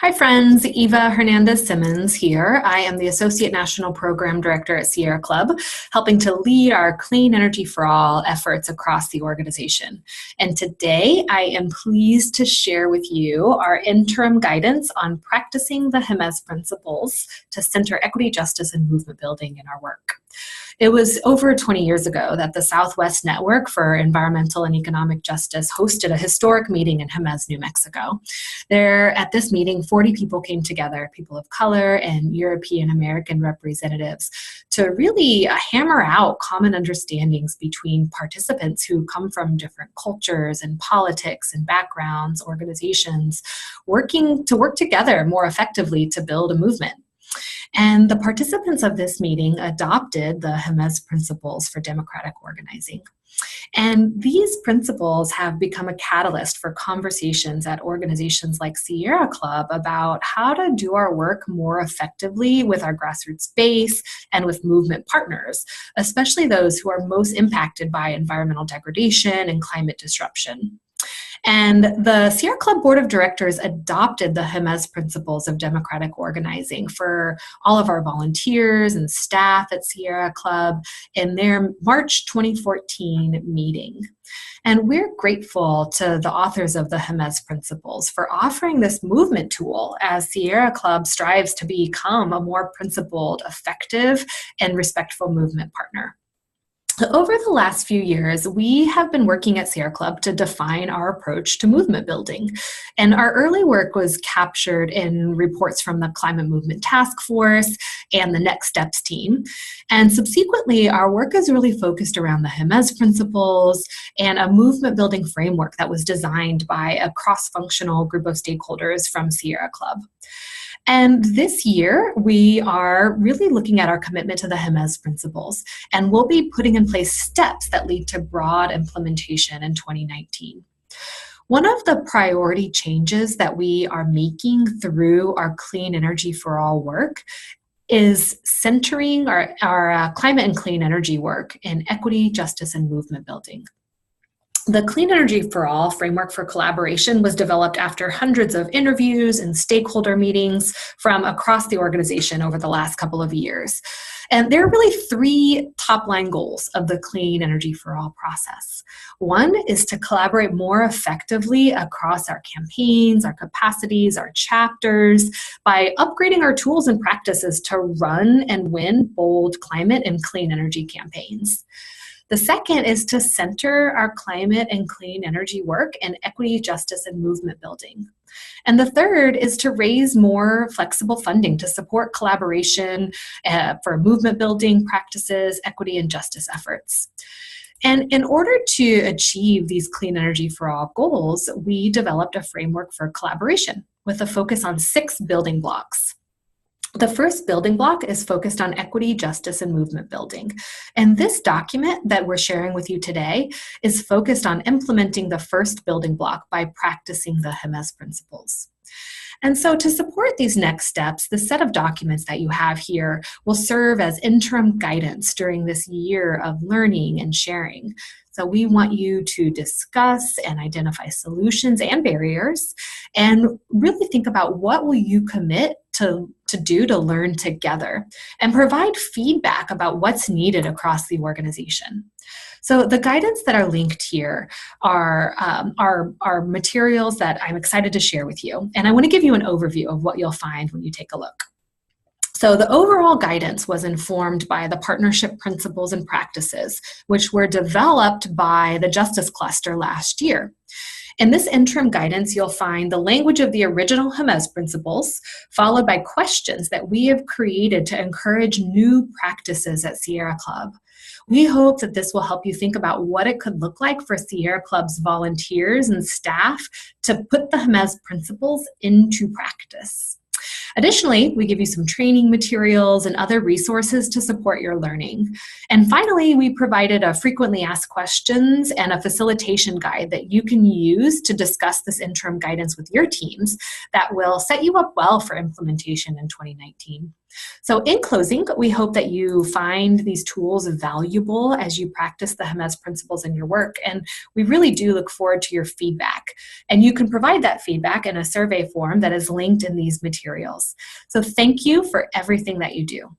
Hi friends, Eva Hernandez-Simmons here. I am the Associate National Program Director at Sierra Club, helping to lead our Clean Energy for All efforts across the organization. And today I am pleased to share with you our interim guidance on practicing the Jemez Principles to center equity, justice, and movement building in our work. It was over 20 years ago that the Southwest Network for Environmental and Economic Justice hosted a historic meeting in Jemez, New Mexico. There, at this meeting, 40 people came together, people of color and European American representatives, to really hammer out common understandings between participants who come from different cultures and politics and backgrounds, organizations, work together more effectively to build a movement. And the participants of this meeting adopted the Jemez Principles for democratic organizing. And these principles have become a catalyst for conversations at organizations like Sierra Club about how to do our work more effectively with our grassroots base and with movement partners, especially those who are most impacted by environmental degradation and climate disruption. And the Sierra Club Board of Directors adopted the Jemez Principles of democratic organizing for all of our volunteers and staff at Sierra Club in their March 2014 meeting. And we're grateful to the authors of the Jemez Principles for offering this movement tool as Sierra Club strives to become a more principled, effective, and respectful movement partner. Over the last few years, we have been working at Sierra Club to define our approach to movement building. And our early work was captured in reports from the Climate Movement Task Force and the Next Steps team. And subsequently, our work is really focused around the Jemez Principles and a movement building framework that was designed by a cross-functional group of stakeholders from Sierra Club. And this year, we are really looking at our commitment to the Jemez Principles, and we'll be putting in place steps that lead to broad implementation in 2019. One of the priority changes that we are making through our Clean Energy for All work is centering our climate and clean energy work in equity, justice, and movement building. The Clean Energy for All framework for collaboration was developed after hundreds of interviews and stakeholder meetings from across the organization over the last couple of years. And there are really three top-line goals of the Clean Energy for All process. One is to collaborate more effectively across our campaigns, our capacities, our chapters, by upgrading our tools and practices to run and win bold climate and clean energy campaigns. The second is to center our climate and clean energy work in equity, justice, and movement building. And the third is to raise more flexible funding to support collaboration for movement building practices, equity, and justice efforts. And in order to achieve these Clean Energy for All goals, we developed a framework for collaboration with a focus on 6 building blocks. The first building block is focused on equity, justice, and movement building. And this document that we're sharing with you today is focused on implementing the first building block by practicing the Jemez Principles. And so to support these next steps, the set of documents that you have here will serve as interim guidance during this year of learning and sharing. So we want you to discuss and identify solutions and barriers and really think about what will you commit to do to learn together and provide feedback about what's needed across the organization. So the guidance that are linked here are materials that I'm excited to share with you. And I want to give you an overview of what you'll find when you take a look. So the overall guidance was informed by the partnership principles and practices, which were developed by the Justice Cluster last year. In this interim guidance, you'll find the language of the original Jemez Principles, followed by questions that we have created to encourage new practices at Sierra Club. We hope that this will help you think about what it could look like for Sierra Club's volunteers and staff to put the Jemez Principles into practice. Additionally, we give you some training materials and other resources to support your learning. And finally, we provided a frequently asked questions and a facilitation guide that you can use to discuss this interim guidance with your teams that will set you up well for implementation in 2019. So in closing, we hope that you find these tools valuable as you practice the Jemez principles in your work, and we really do look forward to your feedback. And you can provide that feedback in a survey form that is linked in these materials. So thank you for everything that you do.